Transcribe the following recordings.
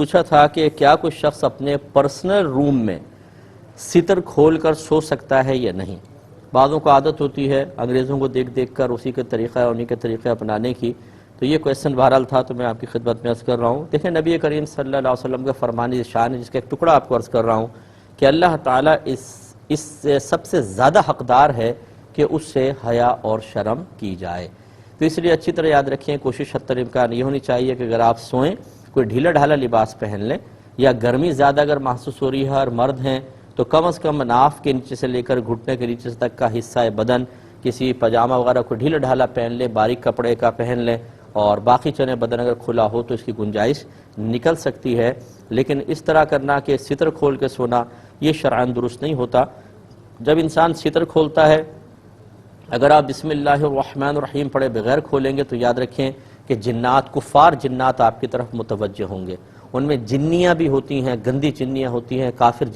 پوچھا تھا کہ کیا کوئی شخص اپنے پرسنل روم میں ستر کھول کر سو سکتا ہے یا نہیں؟ بعضوں کو عادت ہوتی ہے انگریزوں کو دیکھ دیکھ کر اسی کے طریقہ انہی کے طریقے اپنانے کی، تو یہ کویسچن بہرحال تھا تو میں آپ کی خدمت میں عرض کر رہا ہوں۔ دیکھیں نبی کریم صلی اللہ علیہ وسلم کا فرمان شان ہے، جس کا ایک ٹکڑا آپ کو عرض کر رہا ہوں کہ اللہ تعالیٰ اس سے سب سے زیادہ حقدار ہے کہ اس سے حیا اور شرم کی جائے۔ تو اس لیے اچھی طرح یاد رکھیں، کوشش حتی الامکان یہ ہونی چاہیے کہ اگر آپ سوئیں کوئی ڈھیلا ڈھالا لباس پہن لیں، یا گرمی زیادہ اگر محسوس ہو رہی ہے اور مرد ہیں تو کم از کم ناف کے نیچے سے لے کر گھٹنے کے نیچے تک کا حصہ بدن کسی پاجامہ وغیرہ کو ڈھیلا ڈھالا پہن لیں، باریک کپڑے کا پہن لیں، اور باقی چنے بدن اگر کھلا ہو تو اس کی گنجائش نکل سکتی ہے۔ لیکن اس طرح کرنا کہ ستر کھول کے سونا یہ شرعاً درست نہیں ہوتا۔ جب انسان ستر کھولتا ہے، اگر آپ بسم اللہ الرحمن الرحیم پڑھے بغیر کھولیں گے تو یاد رکھیں کہ جنات، کفار جنات آپ کی طرف متوجہ ہوں گے۔ ان میں جنیاں بھی ہوتی ہیں، گندی جنیاں ہوتی ہیں، کافر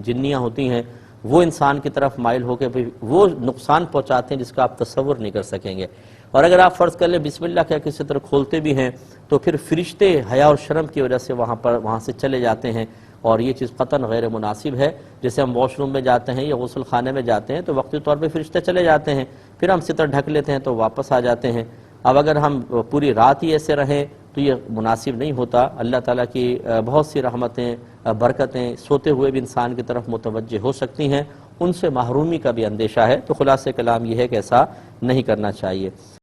جنیاں ہوتی ہیں، وہ انسان کی طرف مائل ہو کے وہ نقصان پہنچاتے ہیں جس کا آپ تصور نہیں کر سکیں گے۔ اور اگر آپ فرض کر لیں بسم اللہ کہہ کے ستر کھولتے بھی ہیں تو پھر فرشتے حیا اور شرم کی وجہ سے وہاں سے چلے جاتے ہیں، اور یہ چیز قطعاً غیر مناسب ہے۔ جیسے ہم واش روم میں جاتے ہیں یا غسل خانے میں جاتے ہیں تو وقتی طور پہ فرشتے چلے جاتے ہیں، پھر ہم ستر ڈھک لیتے ہیں تو واپس آ جاتے ہیں۔ اب اگر ہم پوری رات ہی ایسے رہیں تو یہ مناسب نہیں ہوتا۔ اللہ تعالیٰ کی بہت سی رحمتیں، برکتیں سوتے ہوئے بھی انسان کی طرف متوجہ ہو سکتی ہیں، ان سے محرومی کا بھی اندیشہ ہے۔ تو خلاصہ کلام یہ ہے کہ ایسا نہیں کرنا چاہیے۔